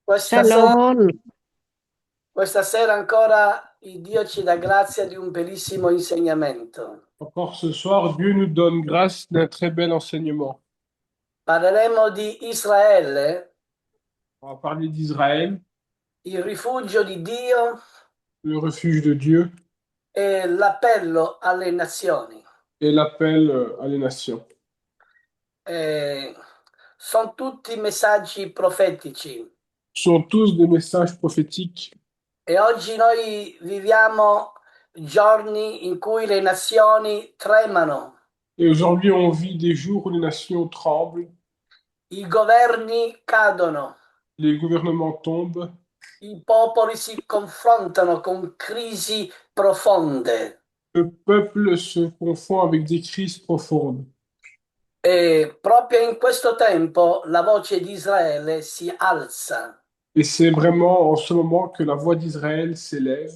Questa sera, Shalom, questa sera ancora il Dio ci dà grazia di un bellissimo insegnamento. Encore ce soir, Dieu nous donne grâce d'un très bel enseignement. Parleremo di Israele, On va parler d'Israël, il rifugio di Dio le refuge de Dieu e l'appello alle nazioni. et l'appel à les nations. Eh, sono tutti messaggi profetici Ce sont tous des messages prophétiques e oggi noi viviamo giorni in cui le nazioni tremano, et aujourd'hui on vit des jours où les nations tremblent, i governi cadono, les gouvernements tombent, i popoli si confrontano con crisi profonde. le peuple se confond avec des crises profondes. E proprio in questo tempo la voce di Israele si alza. Et c'est vraiment en ce moment que la voix d'Israël s'élève.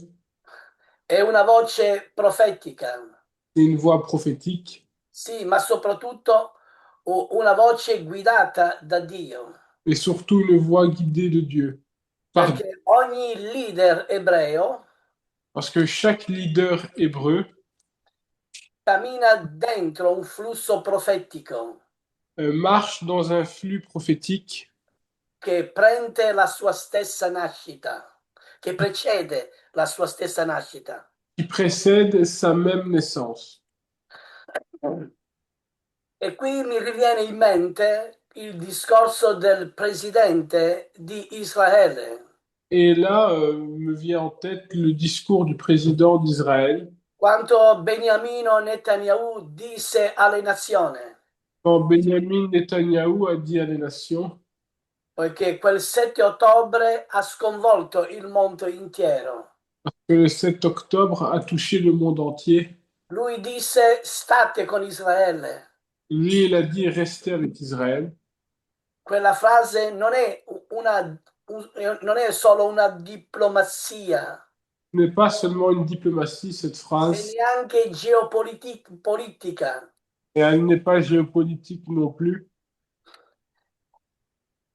È una voce profetica, C'est une voix prophétique sì, ma soprattutto una voce guidata da Dio, et surtout une voix guidée de Dieu, par Dieu. perché ogni leader ebreo Parce que chaque leader hébreu cammina dentro un flusso profetico marche dans un flux prophétique che prende la sua stessa nascita, che precede la sua stessa nascita. qui précède sa même naissance. E qui mi riviene in mente il discorso del presidente di Israele, Et là, me vient en tête le discours du président d'Israël, quando Beniamino Netanyahu disse alle nazioni, quand Benjamin Netanyahou a dit à les nations poiché quel 7 ottobre ha sconvolto il mondo intero. que le 7 octobre a touché le monde entier. Lui disse state con Israele. Lui, il a dit restez avec Israël. Quella frase non è solo una diplomazia Ce n'est pas seulement une diplomatie, cette e phrase, neanche geopolitica. et elle n'est pas géopolitique non plus.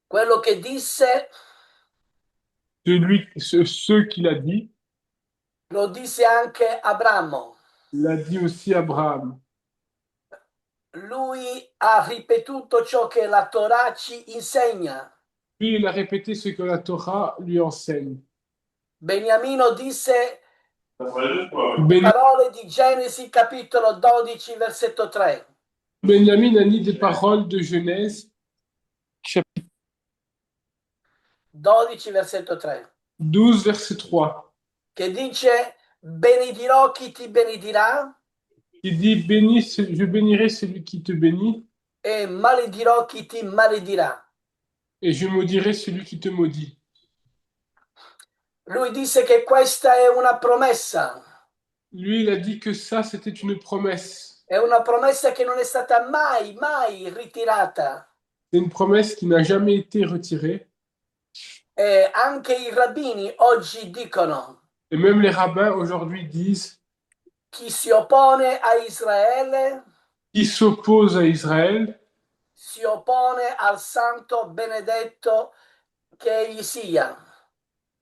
Quello che disse Ce qu'il a dit, lo disse anche Abramo. l'a dit aussi Abraham. Lui ha ripetuto ciò che la Torah ci insegna. Lui, il a répété ce que la Torah lui enseigne. Beniamino disse le Ben- parole di Genesi capitolo 12, versetto 3. Benjamin a dit des paroles de Genèse, chapitre 12, versetto 3. 12, verset 3, Che dice, benedirò chi ti benedirà qui dit, je bénirai celui qui te bénit, e maledirò chi ti maledirà. et je maudirai celui qui te maudit. Lui disse che questa è una promessa. Lui, il a dit que ça, c'était une promesse. È una promessa che non è stata mai ritirata. C'est une promesse qui n'a jamais été retirée. E anche i rabbini oggi dicono Et même les rabbins aujourd'hui disent, chi si oppone a Israele qui s'oppose à Israël, si oppone al santo benedetto che egli sia.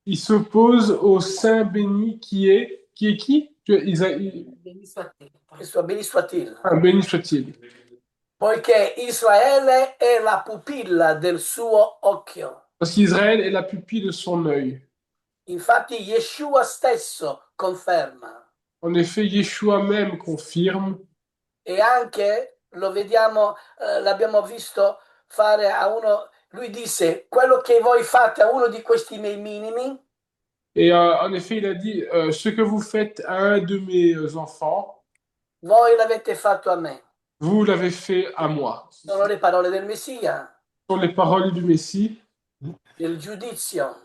il s'oppose au Saint béni qui est qui? Béni soit-il. Ah, béni soit-il. Poiché Israele è la pupilla del suo occhio. Parce qu'Israël est la pupille de son œil. Infatti Yeshua stesso conferma En effet, Yeshua même confirme, e anche lo vediamo, l'abbiamo visto fare a uno, lui disse, quello che voi fate a uno di questi miei minimi, et en effet, il a dit, ce que vous faites à un de mes enfants, voi l'avete fatto a me. vous l'avez fait à moi. Sono le parole del Messia, Ce sont les paroles du Messie, del giudizio.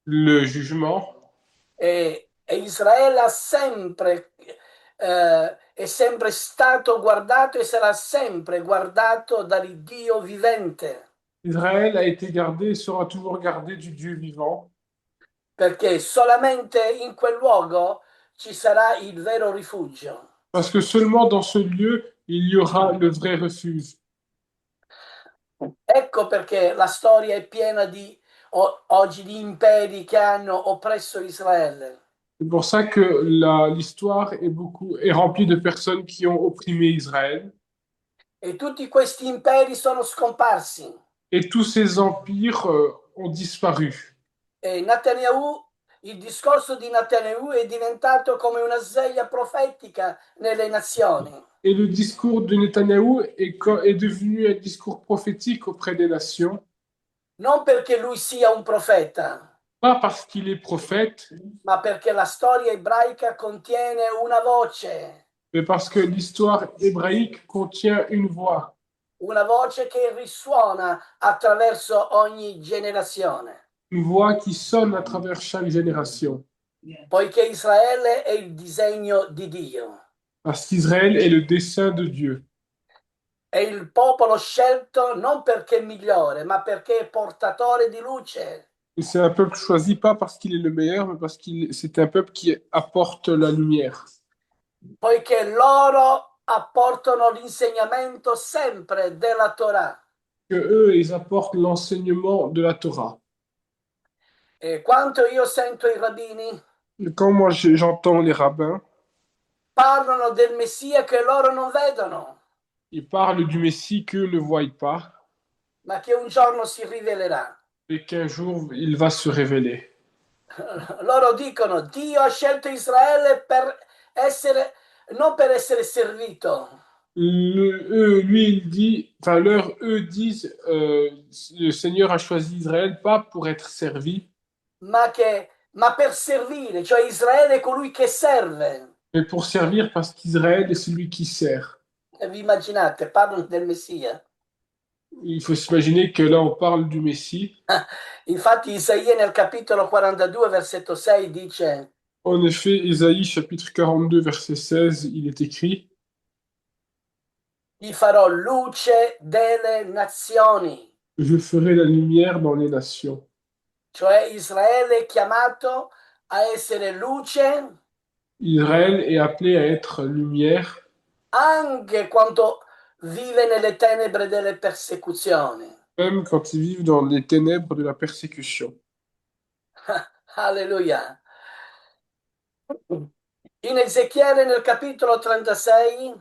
le jugement. E Israele ha sempre, è sempre stato guardato e sarà sempre guardato dall'Iddio vivente, Israël a été gardé et sera toujours gardé du Dieu vivant, perché solamente in quel luogo ci sarà il vero rifugio. parce que seulement dans ce lieu, il y aura le vrai refuge. Ecco perché la storia è piena di oggi di imperi che hanno oppresso Israele. C'est pour ça que l'histoire est remplie de personnes qui ont opprimé Israël. E tutti questi imperi sono scomparsi. Et tous ces empires ont disparu. E Netanyahu, il discorso di Netanyahu è diventato come una sveglia profetica nelle nazioni. Et le discours de Netanyahou est devenu un discours prophétique auprès des nations, Non perché lui sia un profeta, pas parce qu'il est prophète, ma perché la storia ebraica contiene una voce, mais parce que l'histoire hébraïque contient una voce che risuona attraverso ogni generazione, une voix qui sonne à travers chaque génération. poiché Israele è il disegno di Dio. Parce qu'Israël est le dessein de Dieu. È il popolo scelto non perché è migliore, ma perché è portatore di luce. Et c'est un peuple choisi pas parce qu'il est le meilleur, mais parce qu'il c'est un peuple qui apporte la lumière. Poiché loro apportano l'insegnamento sempre della Torah. Que eux, ils apportent l'enseignement de la Torah. E quanto io sento i rabbini Et quand moi j'entends les rabbins, parlano del Messia che loro non vedono, ils parlent du Messie qu'eux ne voient pas, ma che un giorno si rivelerà. et qu'un jour il va se révéler. Loro dicono: Dio ha scelto Israele per essere, non per essere servito, Eux disent, le Seigneur a choisi Israël pas pour être servi, ma per servire, cioè Israele è colui che serve. mais pour servir parce qu'Israël est celui qui sert. E vi immaginate, parlano del Messia. Il faut s'imaginer que là, on parle du Messie. Infatti Isaia nel capitolo 42, versetto 6 dice: En effet, Ésaïe chapitre 42, verset 16, il est écrit, Ti farò luce delle nazioni. je ferai la lumière dans les nations. Cioè Israele è chiamato a essere luce Israël est appelé à être lumière, anche quando vive nelle tenebre delle persecuzioni. même quand ils vivent dans les ténèbres de la persécution. Alleluia. In Ezechiele nel capitolo 36,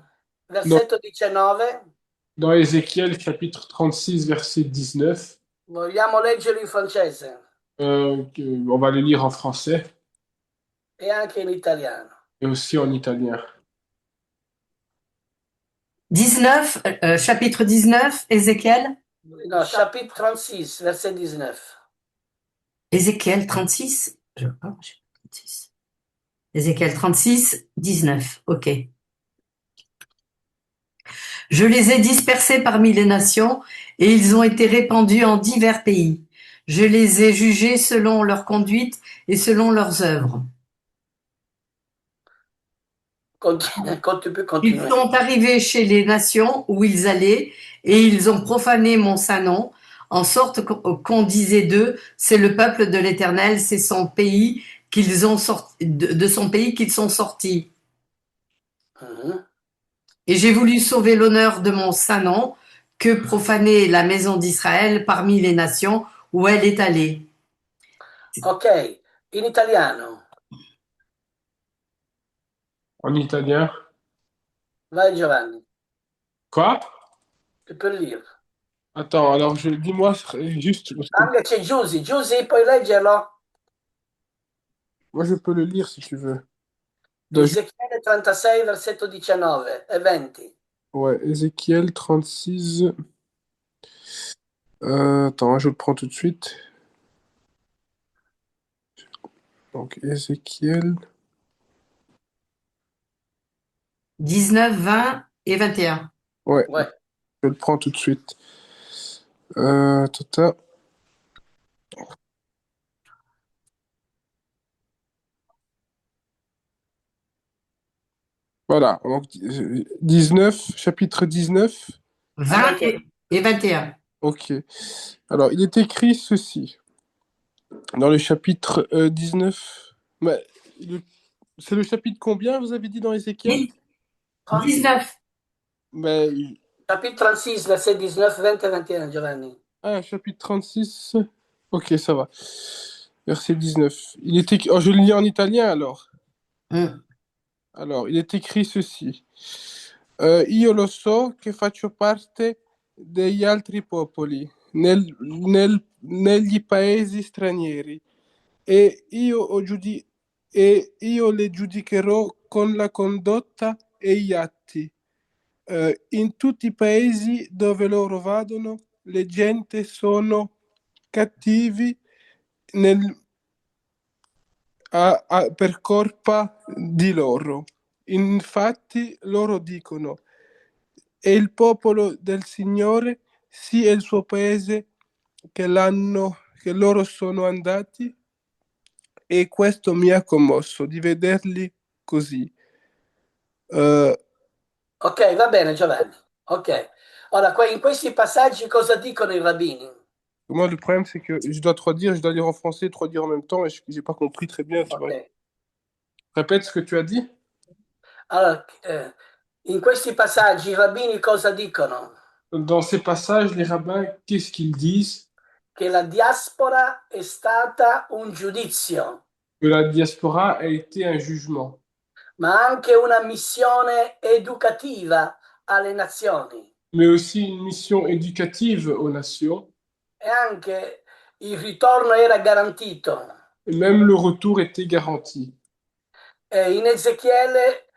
Dans, versetto 19, dans Ézéchiel chapitre 36, verset 19, vogliamo leggerlo in francese on va le lire en français e anche in italiano. et aussi en italien. 19, chapitre 19, Ézéchiel. No, chapitre 36, verset 19. Ézéchiel 36. Je sais pas, 36. Ézéchiel 36, 19. Ok. Je les ai dispersés parmi les nations et ils ont été répandus en divers pays. Je les ai jugés selon leur conduite et selon leurs œuvres. Quand tu peux Ils continuer. sont arrivés chez les nations où ils allaient et ils ont profané mon saint nom, en sorte qu'on disait d'eux, c'est le peuple de l'Éternel, c'est son pays qu'ils ont sorti, de son pays qu'ils sont sortis. Mhm. Et j'ai voulu sauver l'honneur de mon saint nom, que profaner la maison d'Israël parmi les nations où elle est allée. Ok, in italiano. En italien. Vai Giovanni, Quoi? tu peux le lire. Attends, alors dis-moi juste, parce que Anche c'è Giusy. Giusy, puoi leggerlo? moi je peux le lire si tu veux. Dans- Ezechiele 36, versetto 19 e 20. ouais, Ézéchiel 36. Attends, je le prends tout de suite. Donc, Ézéchiel. 19, 20 et 21. Ouais, Ouais. je le prends tout de suite. Tata. Voilà, donc 19, chapitre 19. 20 et 21. Ok. Alors, il est écrit ceci. Dans le chapitre 19. Mais, c'est le chapitre combien, vous avez dit dans Ézéchiel? 19. Mais, Chapitre 36, verset 19, 20 e 21, Giovanni. chapitre 36. Ok, ça va. Verset 19. Oh, je le lis en italien alors. Mm. Alors, il est écrit ceci. Io lo so che faccio parte degli altri popoli negli paesi stranieri e io le giudicherò con la condotta e gli atti. In tutti i paesi dove loro vadano, le gente sono cattivi nel- per colpa di loro. Infatti loro dicono, è il popolo del Signore, sì è il suo paese che loro sono andati, e questo mi ha commosso di vederli così. Eh, Ok, va bene, Giovanni. Ok. Ora, in questi passaggi cosa dicono i rabbini? Moi, le problème, c'est que je dois traduire, je dois lire en français, traduire en même temps, et je n'ai pas compris très bien. Tu Ok. vois. Répète ce que tu as dit. Allora, in questi passaggi i rabbini cosa dicono? Dans ces passages, les rabbins, qu'est-ce qu'ils disent? Che la diaspora è stata un giudizio, Que la diaspora a été un jugement, ma anche una missione educativa alle nazioni mais aussi une mission éducative aux nations, e anche il ritorno era garantito. et même le retour était garanti. In Ezechiele,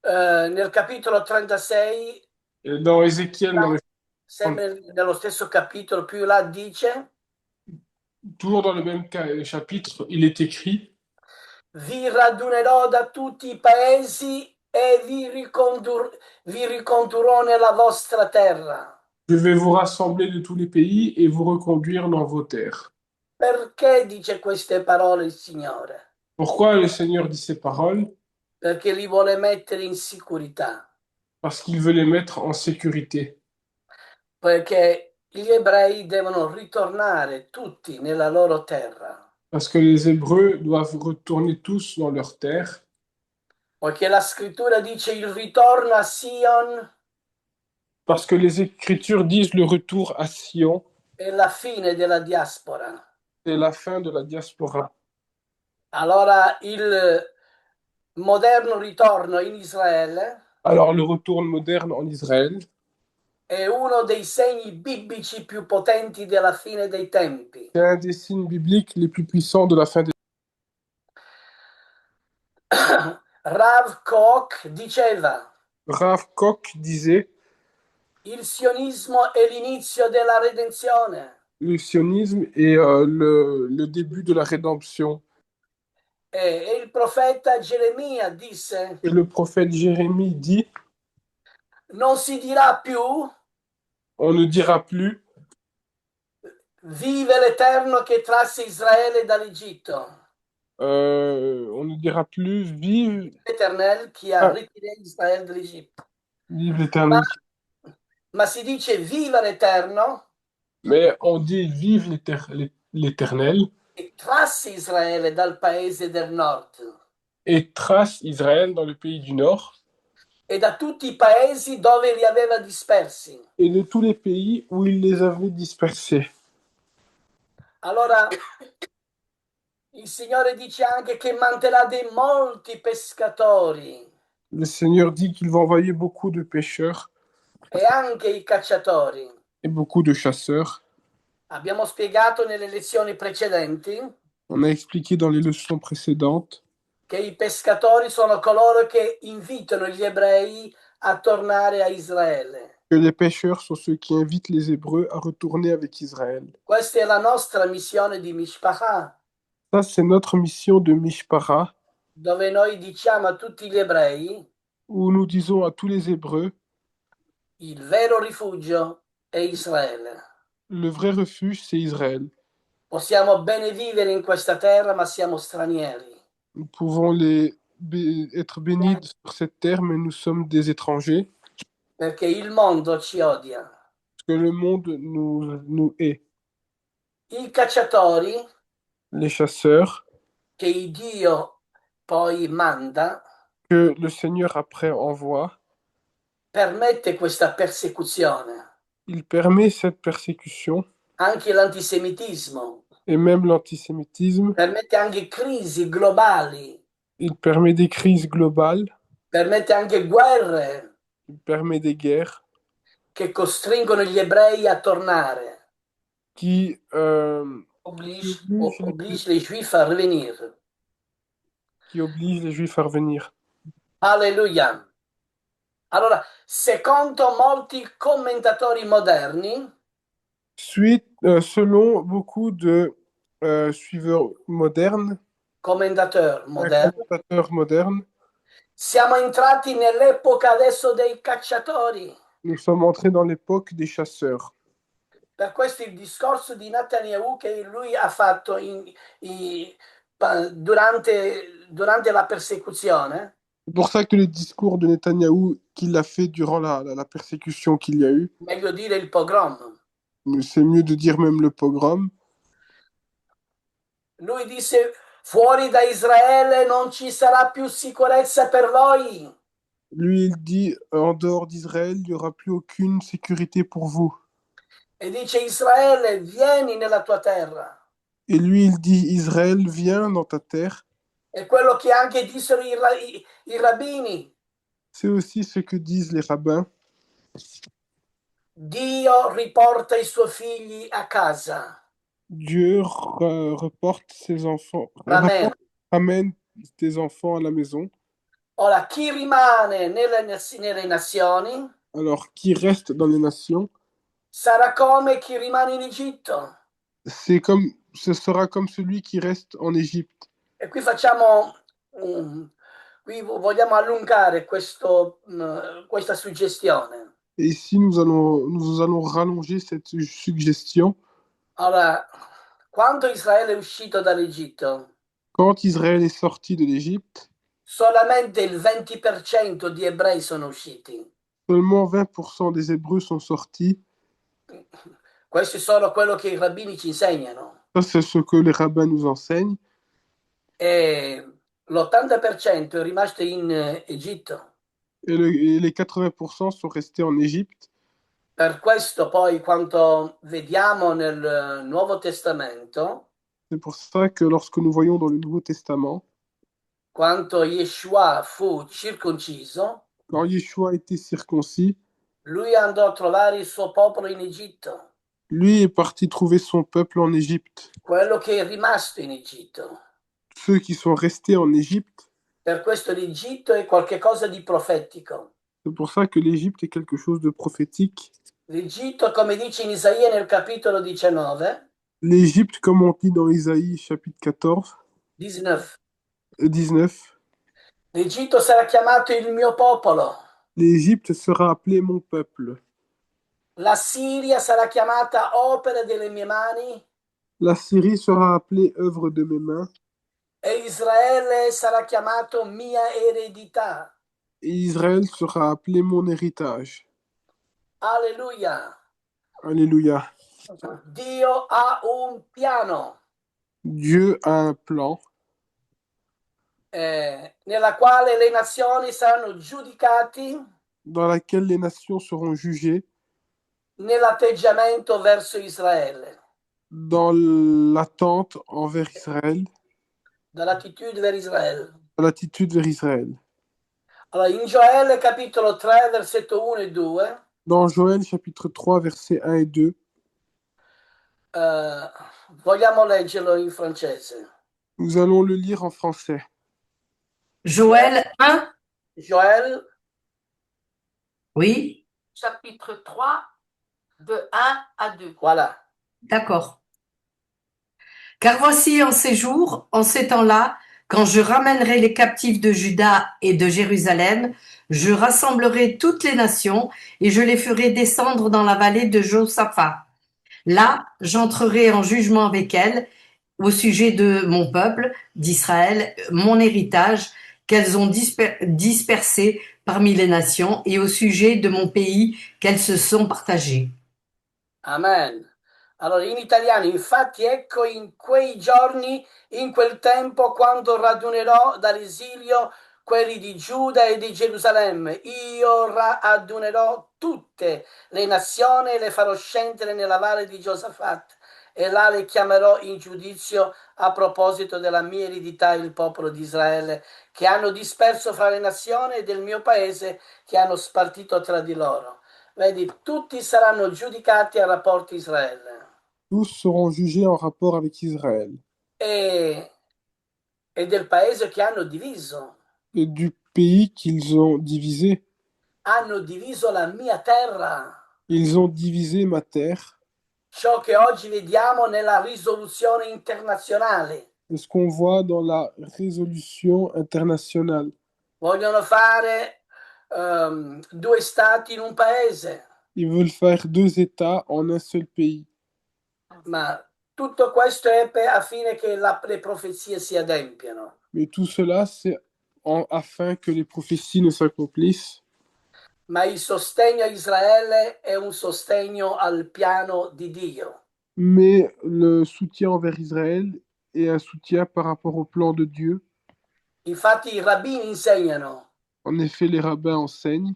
nel capitolo 36, Et dans Ézéchiel, sempre nello stesso capitolo, più là dice, toujours dans le même chapitre, il est écrit, vi radunerò da tutti i paesi e vi ricondurrò nella vostra terra. je vais vous rassembler de tous les pays et vous reconduire dans vos terres. Perché dice queste parole il Signore? Pourquoi le Seigneur dit ces paroles? Perché li vuole mettere in sicurezza, Parce qu'il veut les mettre en sécurité. perché gli ebrei devono ritornare tutti nella loro terra, Parce que les Hébreux doivent retourner tous dans leur terre. poiché la scrittura dice il ritorno a Sion Parce que les Écritures disent le retour à Sion, è la fine della diaspora. c'est la fin de la diaspora. Allora il moderno ritorno in Israele Alors le retour moderne en Israël, è uno dei segni biblici più potenti della fine dei tempi. c'est un des signes bibliques les plus puissants de la fin des Rav Kook diceva, Rav Kook disait, il sionismo è l'inizio della redenzione. le sionisme est le début de la rédemption. E il profeta Geremia disse, Et le prophète Jérémie dit, non si dirà più, on ne dira plus, vive l'Eterno che trasse Israele dall'Egitto. on ne dira plus, L'Eternel chi ha ritirato Israele dall'Egitto. vive Ma, l'Éternel. ma si dice viva l'Eterno Mais on dit, vive l'Éternel che trasse Israele dal paese del nord et trace Israël dans le pays du Nord e da tutti i paesi dove li aveva dispersi. et de tous les pays où il les avait dispersés. Allora il Signore dice anche che manterrà dei molti pescatori Le Seigneur dit qu'il va envoyer beaucoup de pêcheurs e anche i cacciatori. et beaucoup de chasseurs. Abbiamo spiegato nelle lezioni precedenti On a expliqué dans les leçons précédentes che i pescatori sono coloro che invitano gli ebrei a tornare a Israele. que les pêcheurs sont ceux qui invitent les Hébreux à retourner avec Israël. Questa è la nostra missione di Mishpachah, Ça, c'est notre mission de Mishpara, dove noi diciamo a tutti gli ebrei où nous disons à tous les Hébreux, il vero rifugio è Israele. le vrai refuge, c'est Israël. Possiamo bene vivere in questa terra, ma siamo stranieri. Nous pouvons être bénis sur cette terre, mais nous sommes des étrangers, Perché il mondo ci odia. parce que le monde nous hait. I cacciatori Les chasseurs, che Dio poi manda, que le Seigneur après envoie, permette questa persecuzione, il permet cette persécution, anche l'antisemitismo. et même l'antisémitisme. permette anche crisi globali, Il permet des crises globales, permette anche guerre il permet des guerres che costringono gli ebrei a tornare, qui, obligent oblige les Juifs à revenir. qui obligent les Juifs à revenir. Alleluia. Allora, secondo molti commentatori moderni, Selon beaucoup de suiveurs modernes, commentatori moderni, commentateurs modernes, siamo entrati nell'epoca adesso dei cacciatori. nous sommes entrés dans l'époque des chasseurs. Per questo il discorso di Netanyahu che lui ha fatto durante la persecuzione, C'est pour ça que le discours de Netanyahou qu'il a fait durant la persécution qu'il y a eu, meglio dire il pogrom, c'est mieux de dire même le pogrom, lui disse fuori da Israele non ci sarà più sicurezza per voi. lui il dit en dehors d'Israël, il n'y aura plus aucune sécurité pour vous. E dice Israele, vieni nella tua terra. Et lui il dit Israël, viens dans ta terre. È quello che anche dissero i rabbini. C'est aussi ce que disent les rabbins. Dio riporta i suoi figli a casa. Dieu reporte ses enfants, Amen. ramène tes enfants à la maison. Ora, chi rimane nelle nazioni Alors, qui reste dans les nations, sarà come chi rimane in Egitto. ce sera comme celui qui reste en Égypte. E qui qui vogliamo allungare questa suggestione. Et ici, nous allons rallonger cette suggestion. Allora, quando Israele è uscito dall'Egitto, Quand Israël est sorti de l'Égypte, solamente il 20% di ebrei sono usciti. seulement 20% des Hébreux sont sortis. Questo è solo quello che i rabbini ci insegnano. Ça, c'est ce que les rabbins nous enseignent. E l'80% è rimasto in Egitto. Et les 80% sont restés en Égypte. Per questo poi quando vediamo nel Nuovo Testamento, C'est pour ça que lorsque nous voyons dans le Nouveau Testament, quando Yeshua fu circonciso, quand Yeshua a été circoncis, lui andò a trovare il suo popolo in Egitto, lui est parti trouver son peuple en Égypte. quello che è rimasto in Egitto. Ceux qui sont restés en Égypte, Per questo l'Egitto è qualcosa di profetico. c'est pour ça que l'Égypte est quelque chose de prophétique. L'Egitto, come dice in Isaia nel capitolo 19, L'Égypte, comme on dit dans Isaïe chapitre 14, 19, l'Egitto sarà chiamato il mio popolo, l'Égypte sera appelée mon peuple. la Siria sarà chiamata opera delle mie mani La Syrie sera appelée œuvre de mes mains. e Israele sarà chiamato mia eredità. Et Israël sera appelé mon héritage. Alleluia. Alléluia. Dio ha un piano Dieu a un plan nella quale le nazioni saranno giudicati dans lequel les nations seront jugées nell'atteggiamento verso Israele, dans l'attente envers Israël, dall'attitudine vers Israele. dans l'attitude vers Israël. Allora, in Gioele capitolo 3, versetto 1 e 2, Dans Joël chapitre 3, versets 1 et 2, vogliamo leggerlo in francese. nous allons le lire en français. Joël 1, Joël, oui, chapitre 3, de 1 à 2. voilà. d'accord. Car voici en ces jours, en ces temps-là, quand je ramènerai les captifs de Juda et de Jérusalem, je rassemblerai toutes les nations et je les ferai descendre dans la vallée de Josaphat. Là, j'entrerai en jugement avec elles au sujet de mon peuple, d'Israël, mon héritage, qu'elles ont dispersé parmi les nations, et au sujet de mon pays qu'elles se sont partagées. Amen. Allora, in italiano, infatti, ecco in quei giorni, in quel tempo, quando radunerò dall'esilio quelli di Giuda e di Gerusalemme, io radunerò tutte le nazioni e le farò scendere nella valle di Giosafat e là le chiamerò in giudizio a proposito della mia eredità, il popolo di Israele, che hanno disperso fra le nazioni e del mio paese, che hanno spartito tra di loro. Vedi, tutti saranno giudicati a rapporto Israele Tous seront jugés en rapport avec Israël. e, e del paese che hanno diviso. Et du pays qu'ils ont divisé. Hanno diviso la mia terra. Ils ont divisé ma terre. Ciò che oggi vediamo nella risoluzione internazionale. C'est ce qu'on voit dans la résolution internationale. Vogliono fare due stati in un paese, Ils veulent faire deux États en un seul pays. ma tutto questo è affinché che le profezie si adempiano. Mais tout cela, c'est afin que les prophéties ne s'accomplissent. Ma il sostegno a Israele è un sostegno al piano di Dio. Mais le soutien envers Israël est un soutien par rapport au plan de Dieu. Infatti i rabbini insegnano En effet, les rabbins enseignent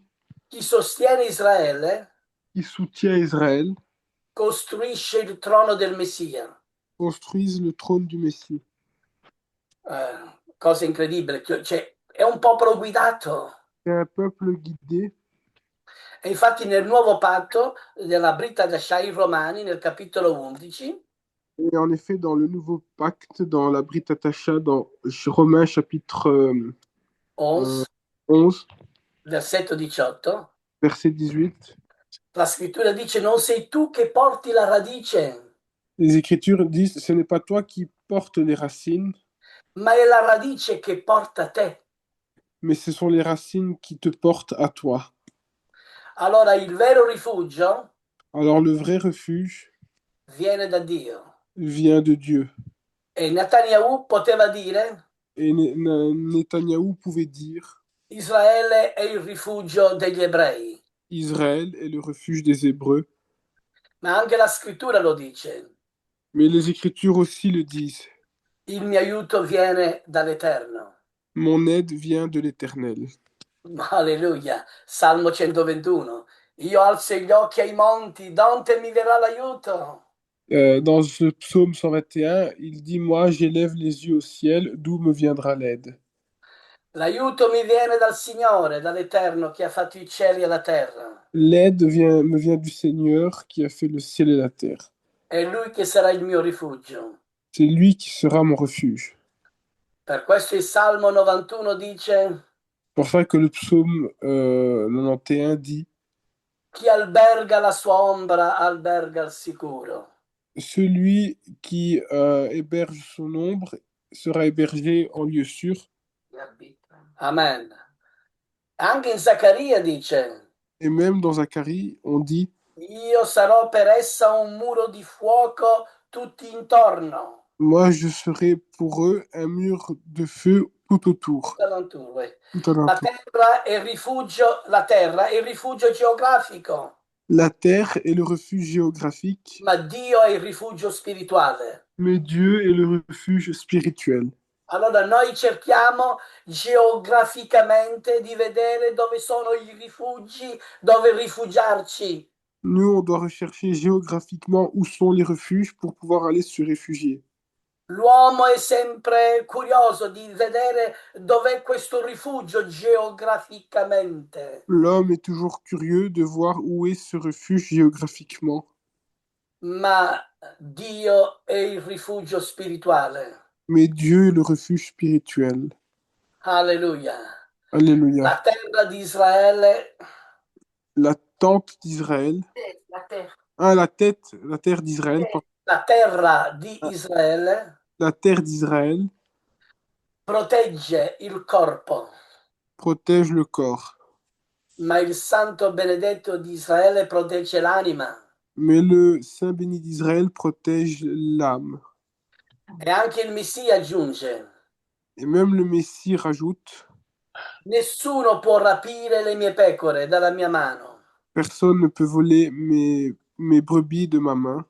chi sostiene Israele qui soutient Israël costruisce il trono del Messia. construisent le trône du Messie. Cosa incredibile, cioè, è un popolo guidato. C'est un peuple guidé. E infatti nel nuovo patto della Brit Hadashah ai Romani, nel capitolo 11, Et en effet, dans le nouveau pacte, dans la Brit Hadassah, dans Romains chapitre 11, 11, versetto 18, verset 18, la scrittura dice: non sei tu che porti la radice, les Écritures disent, ce n'est pas toi qui portes les racines, ma è la radice che porta te. mais ce sont les racines qui te portent à toi. Allora il vero rifugio Alors le vrai refuge viene da Dio. vient de Dieu. E Netanyahu poteva dire: Et Netanyahou pouvait dire, Israele è il rifugio degli ebrei, Israël est le refuge des Hébreux. ma anche la scrittura lo dice: Mais les Écritures aussi le disent. il mio aiuto viene dall'Eterno. Mon aide vient de l'Éternel. Alleluia. Salmo 121. Io alzo gli occhi ai monti, donde mi verrà l'aiuto? Dans ce psaume 121, il dit, moi j'élève les yeux au ciel, d'où me viendra l'aide. L'aiuto mi viene dal Signore, dall'Eterno che ha fatto i cieli e la terra. L'aide me vient du Seigneur qui a fait le ciel et la terre. È Lui che sarà il mio rifugio. C'est lui qui sera mon refuge. Per questo il Salmo 91 dice: C'est pour ça que le psaume 91 dit, chi alberga la sua ombra alberga al sicuro. celui qui héberge son ombre sera hébergé en lieu sûr. Amen. Anche in Zaccaria dice: Et même dans Zacharie, on dit, io sarò per essa un muro di fuoco tutti intorno. moi je serai pour eux un mur de feu tout autour. Tout La alentour. terra è il rifugio geografico, La terre est le refuge géographique, ma Dio è il rifugio spirituale. mais Dieu est le refuge spirituel. Allora noi cerchiamo geograficamente di vedere dove sono i rifugi, dove rifugiarci. Nous, on doit rechercher géographiquement où sont les refuges pour pouvoir aller se réfugier. L'uomo è sempre curioso di vedere dov'è questo rifugio geograficamente, L'homme est toujours curieux de voir où est ce refuge géographiquement, ma Dio è il rifugio spirituale. mais Dieu est le refuge spirituel. Alleluia. Alléluia. La terra di Israele, La tente d'Israël, La terre. la terre d'Israël, la terra di Israele la terre d'Israël protegge il corpo, protège le corps, ma il santo benedetto di Israele protegge l'anima. mais le Saint béni d'Israël protège l'âme. E anche il Messia aggiunge: Et même le Messie rajoute, nessuno può rapire le mie pecore dalla mia mano, personne ne peut voler mes brebis de ma main,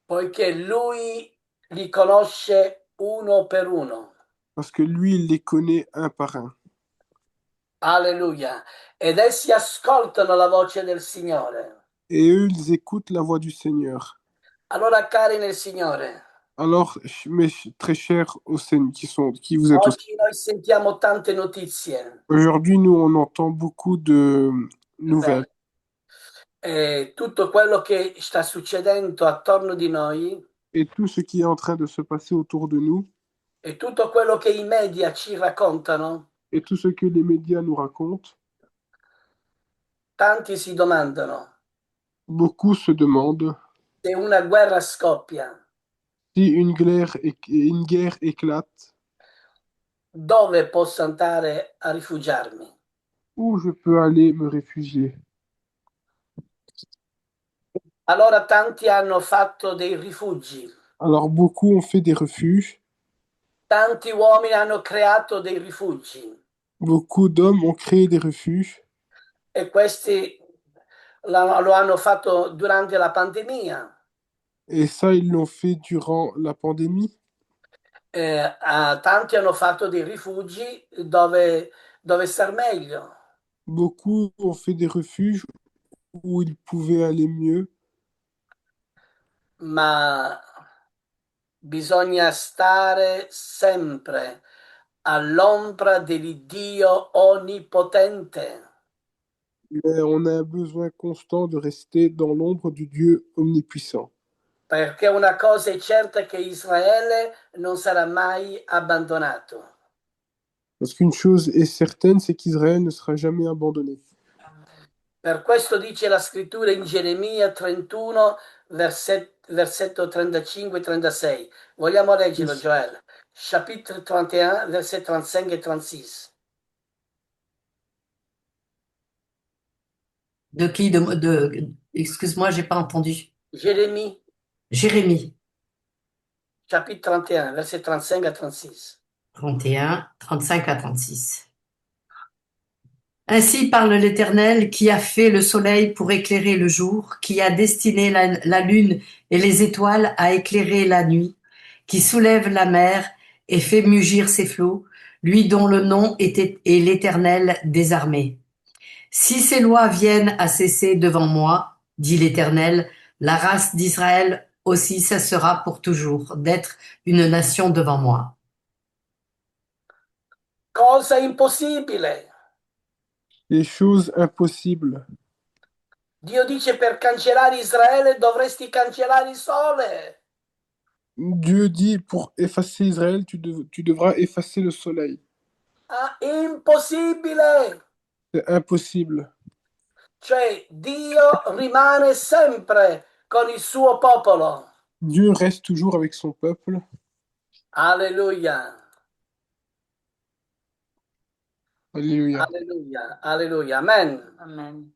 poiché lui li conosce uno per uno. parce que lui, il les connaît un par un. Alleluia. Ed essi ascoltano la voce del Signore. Et eux, ils écoutent la voix du Seigneur. Allora, cari nel Signore, Alors, très chers au Seigneur, qui vous êtes au oggi noi sentiamo tante notizie. Aujourd'hui, nous, on entend beaucoup de nouvelles. Bene. E tutto quello che sta succedendo attorno di noi Et tout ce qui est en train de se passer autour de nous, e tutto quello che i media ci raccontano, et tout ce que les médias nous racontent, tanti si domandano beaucoup se demandent se una guerra scoppia, si une guerre éclate, dove posso andare a rifugiarmi? où je peux aller me réfugier. Allora tanti hanno fatto dei rifugi, Alors, beaucoup ont fait des refuges, tanti uomini hanno creato dei rifugi beaucoup d'hommes ont créé des refuges, e questi lo hanno fatto durante la pandemia. et ça, ils l'ont fait durant la pandémie. Tanti hanno fatto dei rifugi dove star meglio, Beaucoup ont fait des refuges où ils pouvaient aller mieux, ma bisogna stare sempre all'ombra dell'Iddio onnipotente, mais on a un besoin constant de rester dans l'ombre du Dieu omnipuissant. perché una cosa è certa che Israele non sarà mai abbandonato. Parce qu'une chose est certaine, c'est qu'Israël ne sera jamais abandonné. Per questo dice la scrittura in Geremia 31, versetto 35-36. Vogliamo leggerlo, Joel? Chapitre 31, verset 35 et 36. De qui? Excuse-moi, j'ai pas entendu. Jérémie, Jérémie chapitre 31, verset 35 à 36. 31, 35 à 36. Ainsi parle l'Éternel qui a fait le soleil pour éclairer le jour, qui a destiné la lune et les étoiles à éclairer la nuit, qui soulève la mer et fait mugir ses flots, lui dont le nom est l'Éternel des armées. Si ces lois viennent à cesser devant moi, dit l'Éternel, la race d'Israël aussi cessera pour toujours d'être une nation devant moi. Cosa impossibile. Les choses impossibles. Dio dice per cancellare Israele dovresti cancellare il sole. Dieu dit, pour effacer Israël, tu devras effacer le soleil. Ah, impossibile. C'est impossible. Cioè Dio rimane sempre con il suo popolo. Dieu reste toujours avec son peuple. Alleluia. Alléluia. Alleluia. Alleluia. Amen. Amen.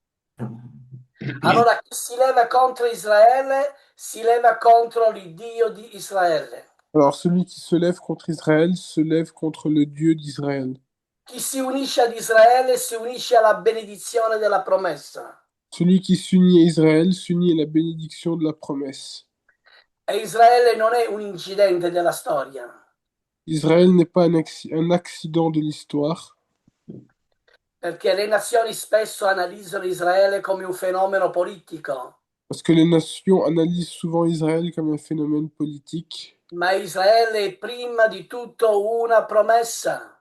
Allora chi si leva contro Israele si leva contro l'Iddio di Israele. Alors, celui qui se lève contre Israël se lève contre le Dieu d'Israël. Chi si unisce ad Israele si unisce alla benedizione della promessa. Celui qui s'unit à Israël s'unit à la bénédiction de la promesse. E Israele non è un incidente della storia, Israël n'est pas un accident de l'histoire, perché le nazioni spesso analizzano Israele come un fenomeno politico, parce que les nations analysent souvent Israël comme un phénomène politique. ma Israele è prima di tutto una promessa.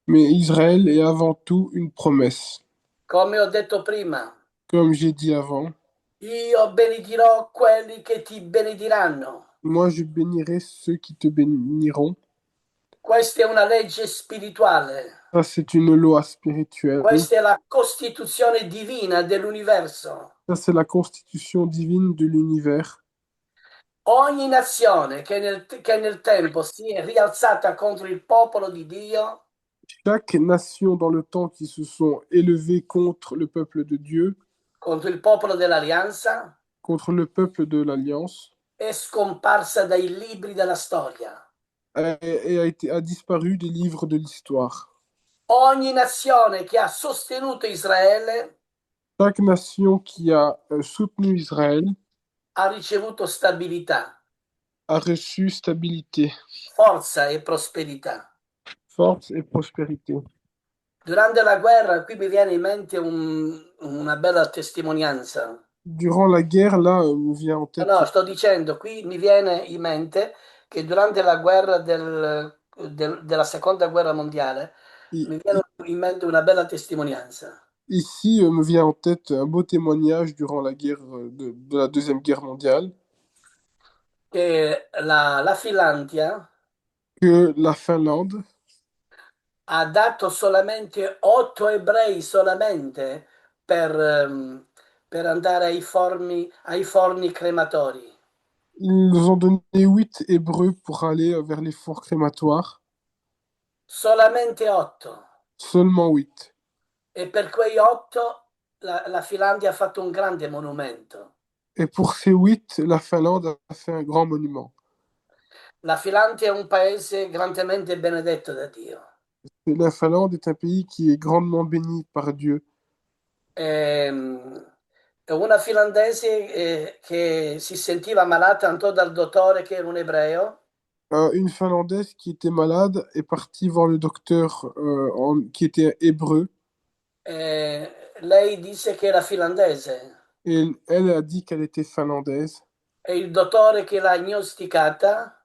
Mais Israël est avant tout une promesse. Come ho detto prima, Comme j'ai dit avant, io benedirò quelli che ti benediranno. moi je bénirai ceux qui te béniront. Questa è una legge spirituale. Ça, c'est une loi spirituelle. Questa è la costituzione divina dell'universo. Ça, c'est la constitution divine de l'univers. Ogni nazione che nel tempo si è rialzata contro il popolo di Dio, Chaque nation dans le temps qui se sont élevées contre le peuple de Dieu, contro il popolo dell'alleanza, contre le peuple de l'Alliance, è scomparsa dai libri della storia. a disparu des livres de l'histoire. Ogni nazione che ha sostenuto Israele Chaque nation qui a soutenu Israël ha ricevuto stabilità, a reçu stabilité, forza e prosperità. force et prospérité. Durante la guerra, qui mi viene in mente una bella testimonianza. Durant la guerre, là, me vient en No, tête, no, sto dicendo, qui mi viene in mente che durante la guerra della seconda guerra mondiale i- mi viene in mente una bella testimonianza, ici, me vient en tête un beau témoignage durant la guerre de la Deuxième Guerre mondiale, che la Finlandia que la Finlande, ha dato solamente 8 ebrei solamente per andare ai forni crematori. ils nous ont donné 8 Hébreux pour aller vers les fours crématoires, Solamente 8. seulement 8. E per quei 8 la Finlandia ha fatto un grande monumento. Et pour ces 8, la Finlande a fait un grand monument. La Finlandia è un paese grandemente benedetto da Dio. Et la Finlande est un pays qui est grandement béni par Dieu. Ehm, È una finlandese che si sentiva malata, andò dal dottore che era un ebreo Une Finlandaise qui était malade est partie voir le docteur qui était hébreu lei disse che era finlandese et elle a dit qu'elle était finlandaise. e il dottore che l'ha diagnosticata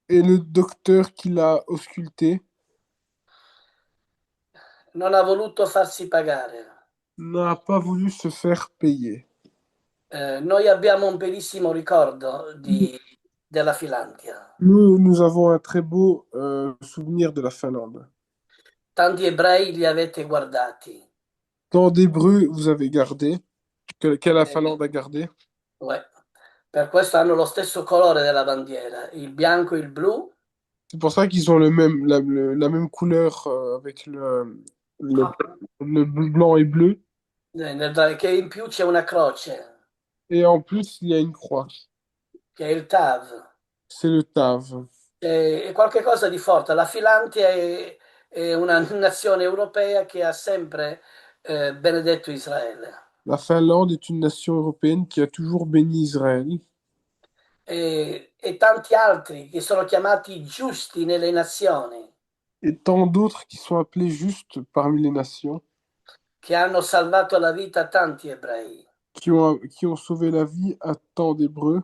Et le docteur qui l'a auscultée non ha voluto farsi pagare. n'a pas voulu se faire payer. Noi abbiamo un bellissimo ricordo della Finlandia. Nous avons un très beau souvenir de la Finlande. Tanti ebrei li avete guardati. Tant d'Hébreux vous avez gardé, que la Eh, Finlande a gardé. ouais. Per questo hanno lo stesso colore della bandiera, il bianco e il blu, C'est pour ça qu'ils ont la même couleur avec le, le blanc et bleu. che in più c'è una croce, Et en plus, il y a une croix. che è il TAV. C'est le Tav. È qualcosa di forte. La Finlandia è una nazione europea che ha sempre benedetto Israele. La Finlande est une nation européenne qui a toujours béni Israël. E tanti altri che sono chiamati giusti nelle nazioni, Et tant d'autres qui sont appelés justes parmi les nations, che hanno salvato la vita a tanti ebrei. qui ont sauvé la vie à tant d'Hébreux.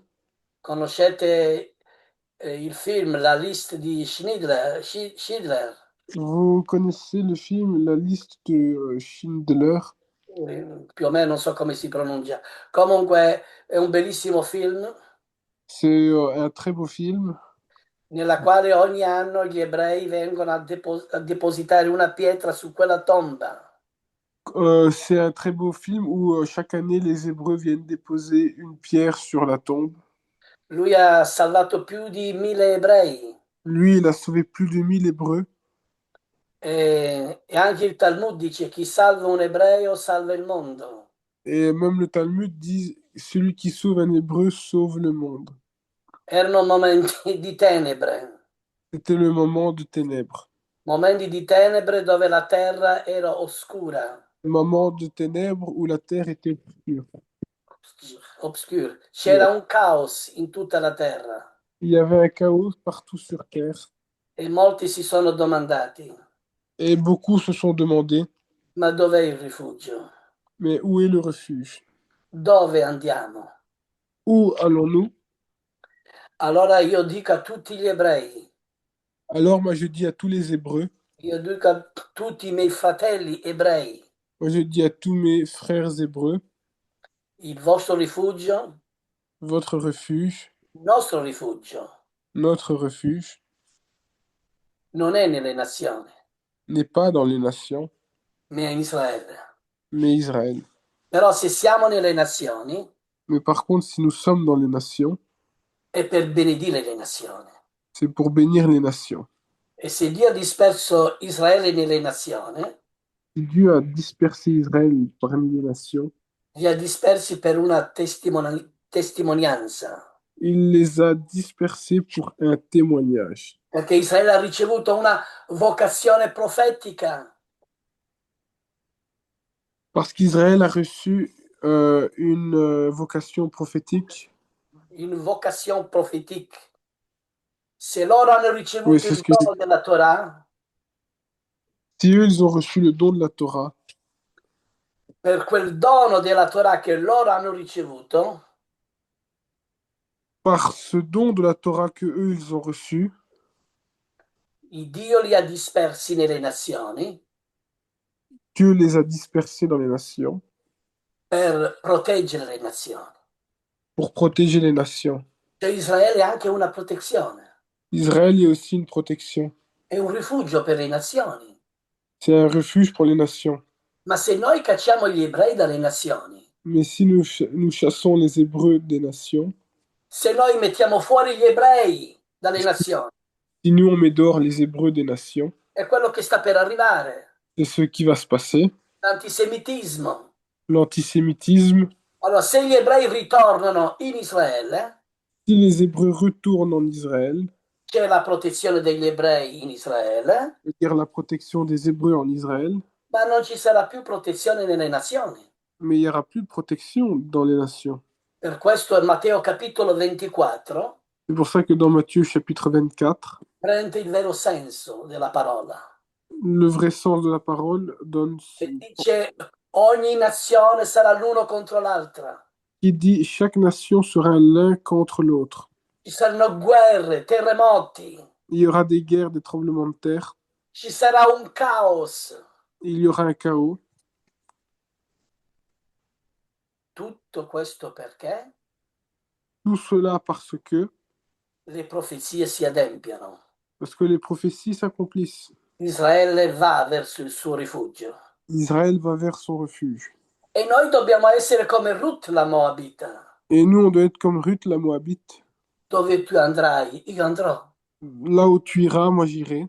Conoscete il film La liste di Schindler? Vous connaissez le film La liste de Schindler? Più o meno non so come si pronuncia. Comunque è un bellissimo film C'est un très beau film. nella quale ogni anno gli ebrei vengono a depositare una pietra su quella tomba. C'est un très beau film où chaque année les Hébreux viennent déposer une pierre sur la tombe. Lui ha salvato più di 1000 ebrei Lui, il a sauvé plus de 1000 Hébreux. e anche il Talmud dice chi salva un ebreo salva il mondo. Et même le Talmud dit, celui qui sauve un Hébreu sauve le monde. Erano momenti di tenebre, C'était le moment de ténèbres. momenti di tenebre dove la terra era oscura. Le moment de ténèbres où la terre était obscure. Obscure. Yeah. C'era un caos in tutta la terra Il y avait un chaos partout sur terre. e molti si sono domandati, Et beaucoup se sont demandé, ma dov'è il rifugio? mais où est le refuge? Dove andiamo? Où allons-nous? Allora io dico a tutti gli ebrei, Alors moi je dis à tous les Hébreux, io dico a tutti i miei fratelli ebrei, moi je dis à tous mes frères Hébreux, il vostro rifugio, votre refuge, il nostro rifugio, notre refuge, non è nelle nazioni, n'est pas dans les nations, ma in Israele. mais Israël. Però se siamo nelle nazioni Mais par contre, si nous sommes dans les nations, è per benedire le nazioni. c'est pour bénir les nations. E se Dio ha disperso Israele nelle nazioni, Si Dieu a dispersé Israël parmi les nations, li ha dispersi per una testimonianza, il les a dispersés pour un témoignage. perché Israele ha ricevuto una vocazione profetica. Parce qu'Israël a reçu une vocation prophétique. Une vocation prophétique. Se loro hanno Oui, ricevuto c'est ce il que dono della Torah, si eux, ils ont reçu le don de la Torah, per quel dono della Torah che loro hanno ricevuto, Par ce don de la Torah que eux ils ont reçu, Dio li ha dispersi nelle nazioni Dieu les a dispersés dans les nations per proteggere le nazioni. pour protéger les nations. Cioè Israele è anche una protezione, Israël est aussi une protection. è un rifugio per le nazioni. C'est un refuge pour les nations. Ma se noi cacciamo gli ebrei dalle nazioni, Mais si nous chassons les Hébreux des nations, se noi mettiamo fuori gli ebrei dalle nazioni, si nous on met dehors les Hébreux des nations, è quello che sta per arrivare, c'est ce qui va se passer. l'antisemitismo. L'antisémitisme. Allora, se gli ebrei ritornano in Israele, Si les Hébreux retournent en Israël, c'è la protezione degli ebrei in Israele, c'est-à-dire la protection des Hébreux en Israël, ma non ci sarà più protezione nelle nazioni. mais il n'y aura plus de protection dans les nations. Per questo in Matteo capitolo 24 C'est pour ça que dans Matthieu chapitre 24, prende il vero senso della parola. le vrai sens de la parole donne E dice ogni nazione sarà l'uno contro l'altra. qui dit chaque nation sera l'un contre l'autre. Ci saranno guerre, terremoti, Il y aura des guerres, des tremblements de terre, ci sarà un caos. il y aura un chaos. Tutto questo perché Tout cela parce que le profezie si adempiano. les prophéties s'accomplissent. Israele va verso il suo rifugio. Israël va vers son refuge. E noi dobbiamo essere come Ruth la Moabita. Et nous, on doit être comme Ruth la Moabite. Dove tu andrai, io andrò. Là où tu iras, moi j'irai.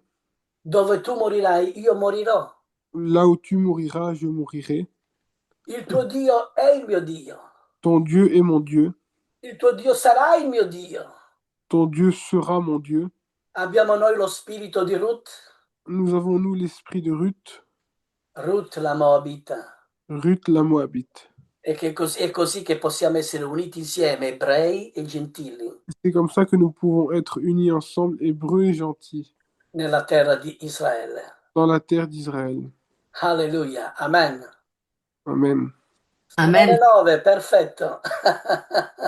Dove tu morirai, io morirò. Là où tu mouriras, je mourirai. Il tuo Dio è il mio Dio. Ton Dieu est mon Dieu. Il tuo Dio sarà il mio Dio. Ton Dieu sera mon Dieu. Abbiamo noi lo spirito di Ruth? Nous avons, nous, l'esprit de Ruth, Ruth la Moabita. Ruth la Moabite. E che è così che possiamo essere uniti insieme, ebrei e gentili, C'est comme ça que nous pouvons être unis ensemble, hébreux et gentils, nella terra di Israele. dans la terre d'Israël. Alleluia. Amen. Amen. Amen. 9, perfetto.